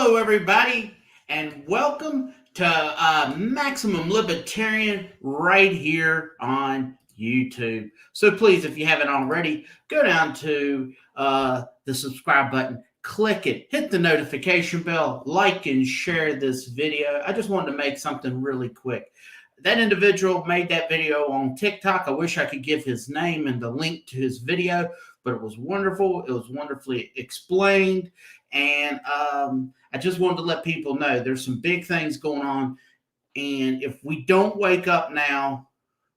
Hello, everybody, and welcome to Maximum Libertarian right here on YouTube. So please, if you haven't already, go down to the subscribe button, click it, hit the notification bell, like and share this video. I just wanted to make something really quick. That individual made that video on TikTok. I wish I could give his name and the link to his video, but it was wonderful. It was wonderfully explained. And I just wanted to let people know there's some big things going on. And if we don't wake up now,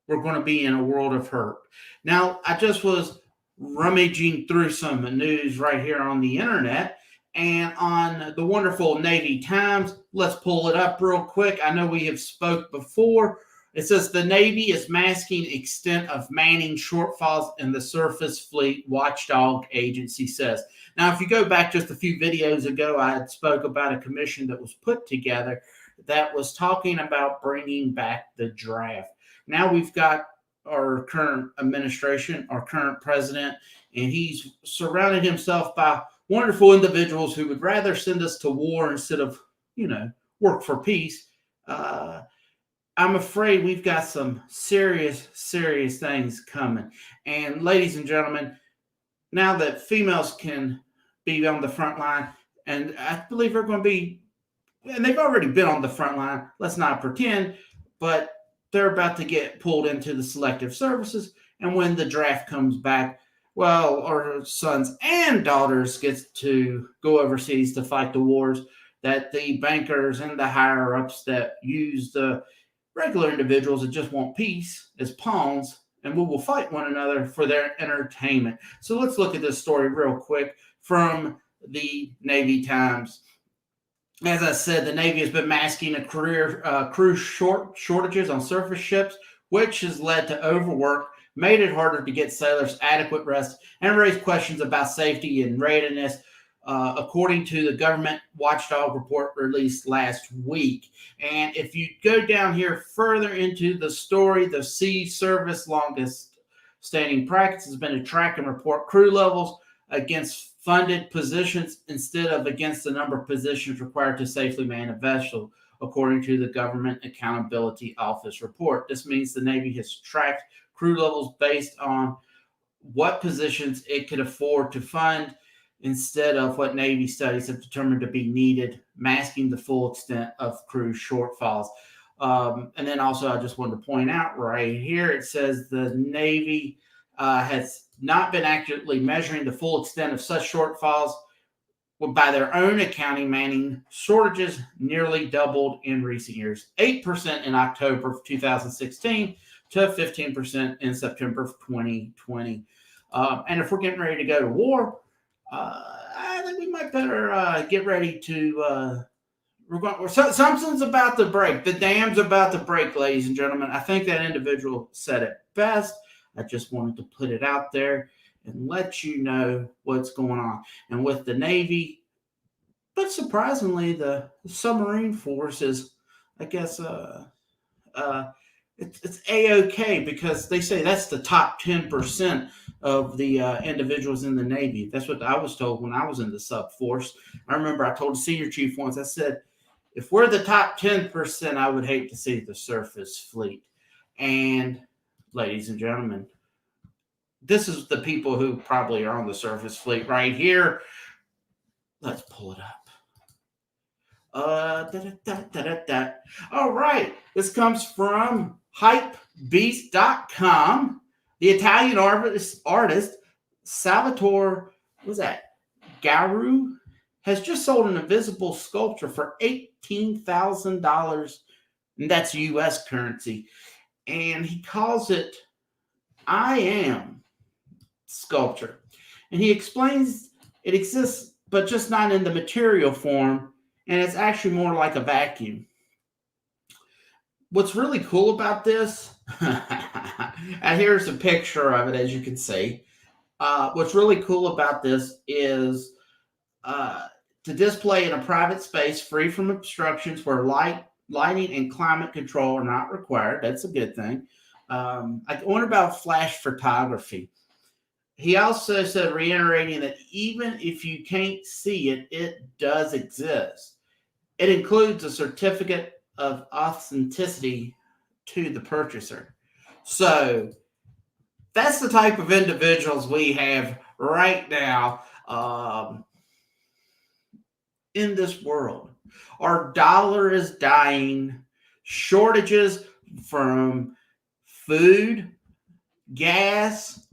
we're going to be in a world of hurt. Now, I just was rummaging through some news right here on the internet and on the wonderful Navy Times. Let's pull it up real quick. I know we have spoke before. It says the Navy is masking extent of manning shortfalls in the surface fleet, watchdog agency says. Now, if you go back just a few videos ago, I had spoke about a commission that was put together that was talking about bringing back the draft. Now we've got our current administration, our current president, and he's surrounded himself by wonderful individuals who would rather send us to war instead of, work for peace. I'm afraid we've got some serious things coming. And ladies and gentlemen, now that females can be on the front line, and I believe they're going to be, and they've already been on the front line, let's not pretend, but they're about to get pulled into the selective services. And when the draft comes back, well, our sons and daughters get to go overseas to fight the wars that the bankers and the higher-ups that use the regular individuals that just want peace as pawns, and we will fight one another for their entertainment. So let's look at this story real quick from the Navy Times. As I said, the Navy has been masking crew shortages on surface ships, which has led to overwork, made it harder to get sailors adequate rest, and raised questions about safety and readiness, according to the government watchdog report released last week. And if you go down here further into the story, the sea service longest standing practice has been to track and report crew levels against funded positions instead of against the number of positions required to safely man a vessel, according to the Government Accountability Office report. This means the Navy has tracked crew levels based on what positions it could afford to fund instead of what Navy studies have determined to be needed, masking the full extent of crew shortfalls. And then also, I just wanted to point out right here, it says the Navy has not been accurately measuring the full extent of such shortfalls. By their own accounting, manning shortages nearly doubled in recent years, 8% in October of 2016 to 15% in September of 2020. And if we're getting ready to go to war, I think we might better get ready to. Something's about to break. The dam's about to break, ladies and gentlemen. I think that individual said it best. I just wanted to put it out there and let you know what's going on. And with the Navy, but surprisingly, the submarine force is, I guess, it's A-OK because they say that's the top 10% of the individuals in the Navy. That's what I was told when I was in the sub force. I remember I told the senior chief once, I said, if we're the top 10%, I would hate to see the surface fleet. And ladies and gentlemen, this is the people who probably are on the surface fleet right here. Let's pull it up. All right. This comes from hypebeast.com. The Italian artist Salvatore, Garu, has just sold an invisible sculpture for $18,000. And that's U.S. currency. And he calls it I Am sculpture. And he explains it exists, but just not in the material form. And it's actually more like a vacuum. What's really cool about this, and here's a picture of it, as you can see. What's really cool about this is to display in a private space free from obstructions where lighting and climate control are not required. That's a good thing. I wonder about flash photography. He also said, reiterating that even if you can't see it, it does exist. It includes a certificate of authenticity to the purchaser. So that's the type of individuals we have right now in this world. Our dollar is dying. Shortages from food, gas,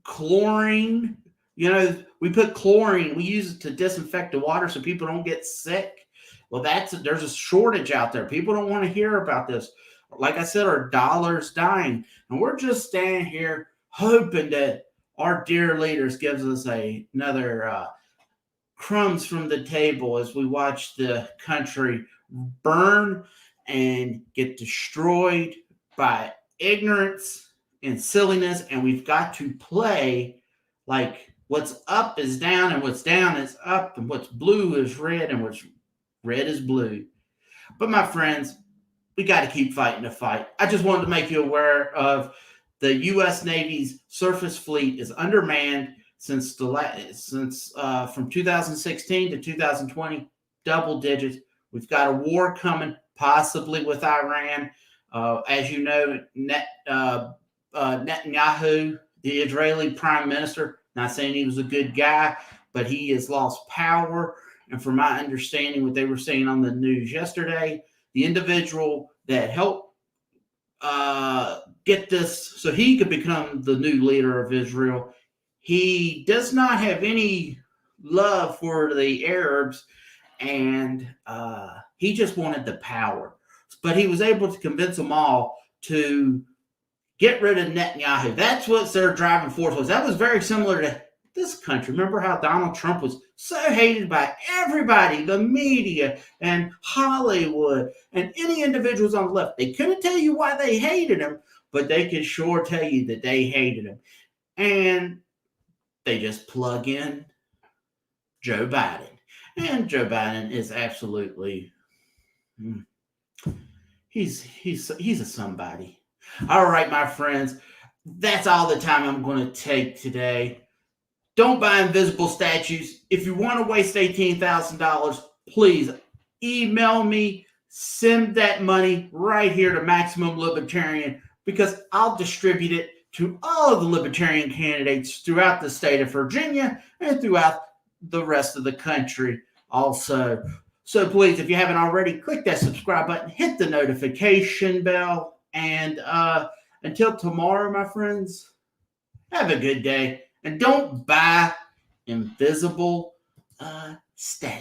chlorine. We put chlorine, we use it to disinfect the water so people don't get sick. Well, there's a shortage out there. People don't want to hear about this. Like I said, our dollar's dying. And we're just standing here hoping that our dear leaders gives us another crumbs from the table as we watch the country burn and get destroyed by ignorance and silliness. And we've got to play like what's up is down and what's down is up and what's blue is red and what's red is blue. But my friends, we got to keep fighting the fight. I just wanted to make you aware of the U.S. Navy's surface fleet is undermanned since from 2016 to 2020, double digits. We've got a war coming, possibly with Iran. As you know, Netanyahu, the Israeli prime minister, not saying he was a good guy, but he has lost power. And from my understanding, what they were saying on the news yesterday, the individual that helped get this so he could become the new leader of Israel, he does not have any love for the Arabs, and he just wanted the power. But he was able to convince them all to get rid of Netanyahu. That's what their driving force was. That was very similar to this country. Remember how Donald Trump was so hated by everybody, the media and Hollywood and any individuals on the left. They couldn't tell you why they hated him, but they could sure tell you that they hated him. And they just plug in Joe Biden. And Joe Biden is absolutely, he's a somebody. All right, my friends, that's all the time I'm going to take today. Don't buy invisible statues. If you want to waste $18,000, please email me, send that money right here to Maximum Libertarian, because I'll distribute it to all of the Libertarian candidates throughout the state of Virginia and throughout the rest of the country also. So please, if you haven't already, click that subscribe button, hit the notification bell, and until tomorrow, my friends, have a good day. And don't buy invisible statues.